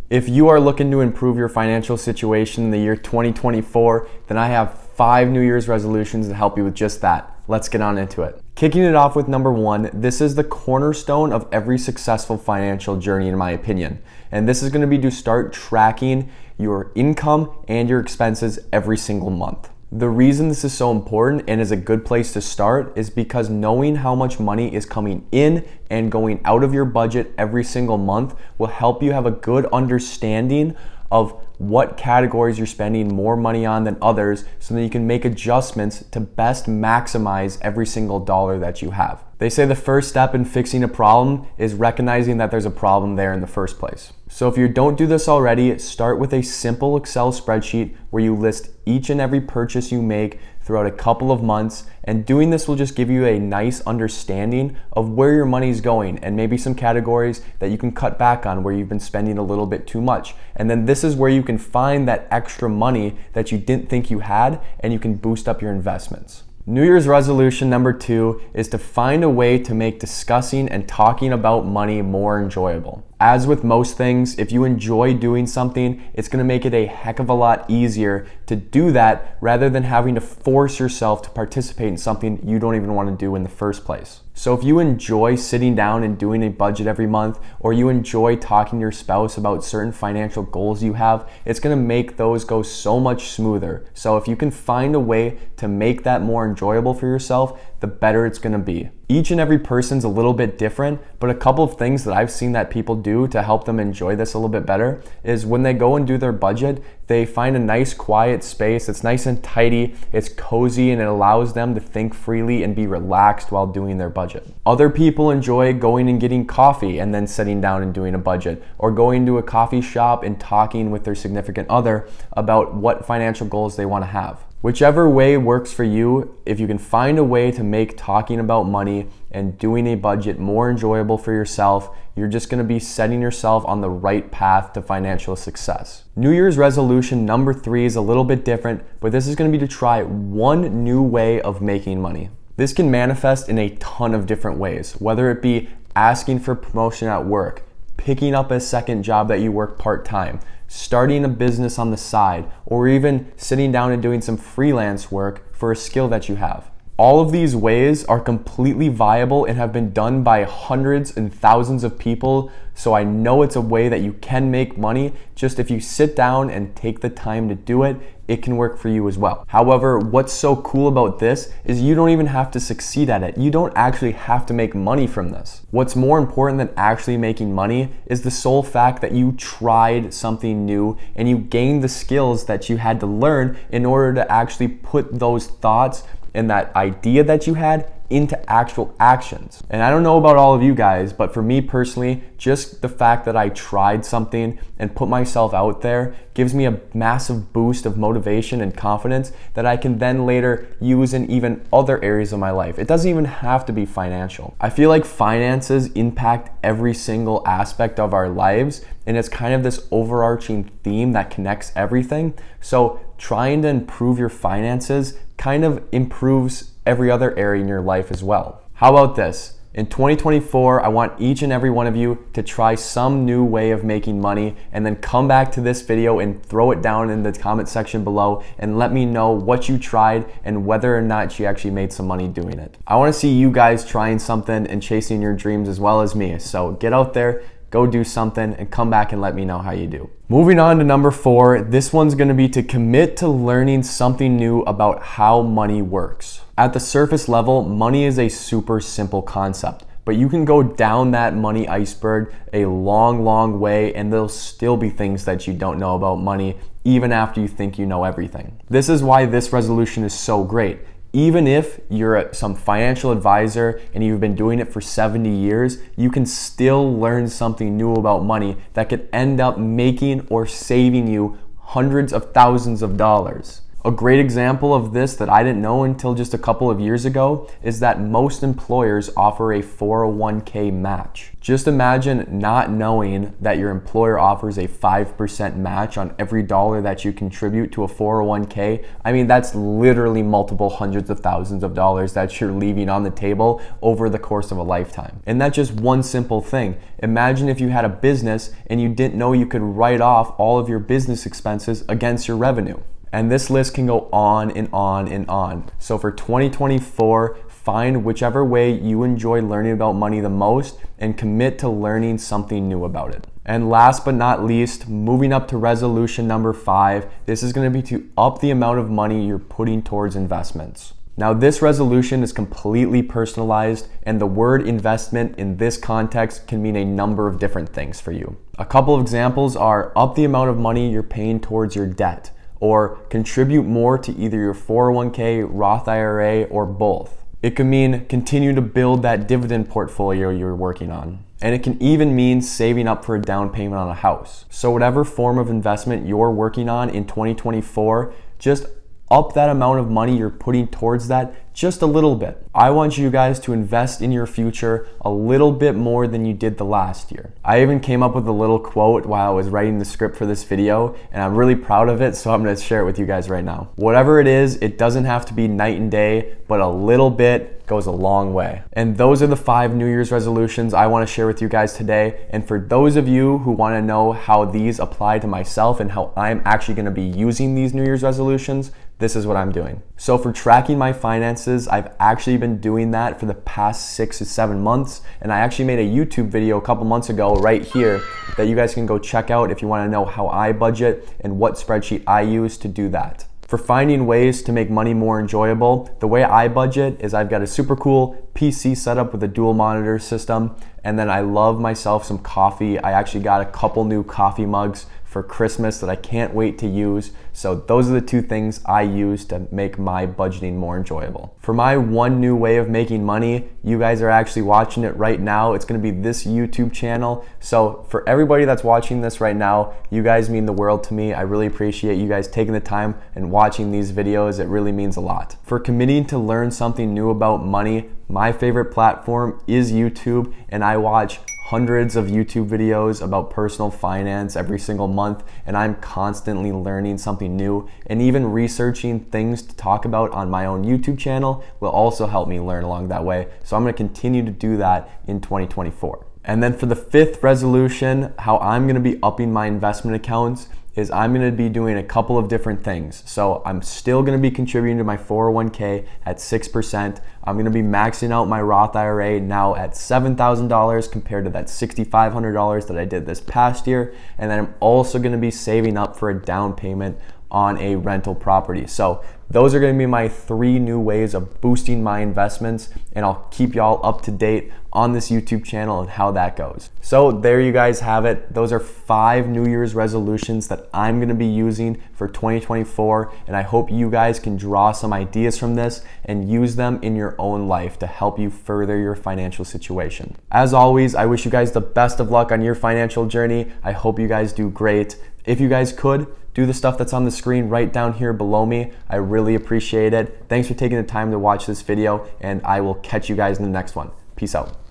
If you are looking to improve your financial situation in the year 2024, then I have 5 New Year's resolutions to help you with just that. Let's get on into it. Kicking it off with number 1, this is the cornerstone of every successful financial journey in my opinion. And this is going to be to start tracking your income and your expenses every single month. The reason this is so important and is a good place to start is because knowing how much money is coming in and going out of your budget every single month will help you have a good understanding of what categories you're spending more money on than others so that you can make adjustments to best maximize every single dollar that you have. They say the first step in fixing a problem is recognizing that there's a problem there in the first place. So if you don't do this already, start with a simple Excel spreadsheet where you list each and every purchase you make throughout a couple of months, and doing this will just give you a nice understanding of where your money's going and maybe some categories that you can cut back on where you've been spending a little bit too much. And then this is where you can find that extra money that you didn't think you had, and you can boost up your investments. New Year's resolution number 2 is to find a way to make discussing and talking about money more enjoyable. As with most things, if you enjoy doing something, it's going to make it a heck of a lot easier to do that rather than having to force yourself to participate in something you don't even want to do in the first place. So if you enjoy sitting down and doing a budget every month, or you enjoy talking to your spouse about certain financial goals you have, it's going to make those go so much smoother. So if you can find a way to make that more enjoyable for yourself, the better it's going to be. Each and every person's a little bit different, but a couple of things that I've seen that people do to help them enjoy this a little bit better is when they go and do their budget, they find a nice quiet space. It's nice and tidy, it's cozy, and it allows them to think freely and be relaxed while doing their budget. Other people enjoy going and getting coffee and then sitting down and doing a budget, or going to a coffee shop and talking with their significant other about what financial goals they want to have. Whichever way works for you, if you can find a way to make talking about money and doing a budget more enjoyable for yourself, you're just going to be setting yourself on the right path to financial success. New Year's resolution number 3 is a little bit different, but this is going to be to try one new way of making money. This can manifest in a ton of different ways, whether it be asking for promotion at work, picking up a second job that you work part-time, starting a business on the side, or even sitting down and doing some freelance work for a skill that you have. All of these ways are completely viable and have been done by hundreds and thousands of people, so I know it's a way that you can make money. Just if you sit down and take the time to do it, it can work for you as well. However, what's so cool about this is you don't even have to succeed at it. You don't actually have to make money from this. What's more important than actually making money is the sole fact that you tried something new and you gained the skills that you had to learn in order to actually put those thoughts and that idea that you had into actual actions. And I don't know about all of you guys, but for me personally, just the fact that I tried something and put myself out there gives me a massive boost of motivation and confidence that I can then later use in even other areas of my life. It doesn't even have to be financial. I feel like finances impact every single aspect of our lives, and it's kind of this overarching theme that connects everything. So trying to improve your finances kind of improves every other area in your life as well. How about this? In 2024, I want each and every one of you to try some new way of making money, and then come back to this video and throw it down in the comment section below and let me know what you tried and whether or not you actually made some money doing it. I want to see you guys trying something and chasing your dreams as well as me. So get out there, go do something, and come back and let me know how you do. Moving on to number 4, this one's going to be to commit to learning something new about how money works. At the surface level, money is a super simple concept, but you can go down that money iceberg a long way, and there'll still be things that you don't know about money even after you think you know everything. This is why this resolution is so great. Even if you're some financial advisor and you've been doing it for 70 years, you can still learn something new about money that could end up making or saving you hundreds of thousands of dollars. A great example of this that I didn't know until just a couple of years ago is that most employers offer a 401k match. Just imagine not knowing that your employer offers a 5% match on every dollar that you contribute to a 401k. I mean, that's literally multiple hundreds of thousands of dollars that you're leaving on the table over the course of a lifetime. And that's just one simple thing. Imagine if you had a business and you didn't know you could write off all of your business expenses against your revenue. And this list can go on and on and on. So for 2024, find whichever way you enjoy learning about money the most and commit to learning something new about it. And last but not least, moving up to resolution number 5, this is going to be to up the amount of money you're putting towards investments. Now, this resolution is completely personalized, and the word investment in this context can mean a number of different things for you. A couple of examples are up the amount of money you're paying towards your debt, or contribute more to either your 401k, Roth IRA, or both. It could mean continue to build that dividend portfolio you're working on. And it can even mean saving up for a down payment on a house. So whatever form of investment you're working on in 2024, just up that amount of money you're putting towards that just a little bit. I want you guys to invest in your future a little bit more than you did the last year. I even came up with a little quote while I was writing the script for this video, and I'm really proud of it, so I'm gonna share it with you guys right now. Whatever it is, it doesn't have to be night and day, but a little bit goes a long way. And those are the 5 New Year's resolutions I wanna share with you guys today. And for those of you who wanna know how these apply to myself and how I'm actually gonna be using these New Year's resolutions, this is what I'm doing. So for tracking my finances, I've actually been doing that for the past 6 to 7 months. And I actually made a YouTube video a couple months ago right here that you guys can go check out if you wanna know how I budget and what spreadsheet I use to do that. For finding ways to make money more enjoyable, the way I budget is I've got a super cool PC setup with a dual monitor system, and then I love myself some coffee. I actually got a couple new coffee mugs for Christmas that I can't wait to use. So those are the 2 things I use to make my budgeting more enjoyable. For my one new way of making money, you guys are actually watching it right now. It's gonna be this YouTube channel. So for everybody that's watching this right now, you guys mean the world to me. I really appreciate you guys taking the time and watching these videos. It really means a lot. For committing to learn something new about money, my favorite platform is YouTube, and I watch hundreds of YouTube videos about personal finance every single month, and I'm constantly learning something new, and even researching things to talk about on my own YouTube channel will also help me learn along that way. So I'm gonna continue to do that in 2024. And then for the 5th resolution, how I'm gonna be upping my investment accounts is I'm gonna be doing a couple of different things. So I'm still gonna be contributing to my 401k at 6%. I'm gonna be maxing out my Roth IRA now at $7,000 compared to that $6,500 that I did this past year. And then I'm also gonna be saving up for a down payment on a rental property. So those are gonna be my 3 new ways of boosting my investments, and I'll keep y'all up to date on this YouTube channel and how that goes. So there you guys have it. Those are 5 New Year's resolutions that I'm gonna be using for 2024, and I hope you guys can draw some ideas from this and use them in your own life to help you further your financial situation. As always, I wish you guys the best of luck on your financial journey. I hope you guys do great. If you guys could, do the stuff that's on the screen right down here below me. I really appreciate it. Thanks for taking the time to watch this video, and I will catch you guys in the next one. Peace out.